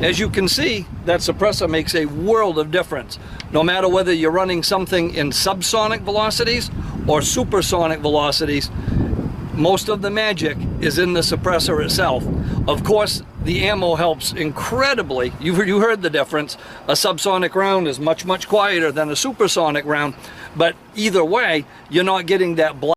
as you can see, that suppressor makes a world of difference. No matter whether you're running something in subsonic velocities or supersonic velocities, most of the magic is in the suppressor itself. Of course, the ammo helps incredibly. You heard the difference. A subsonic round is much, much quieter than a supersonic round, but either way, you're not getting that blast.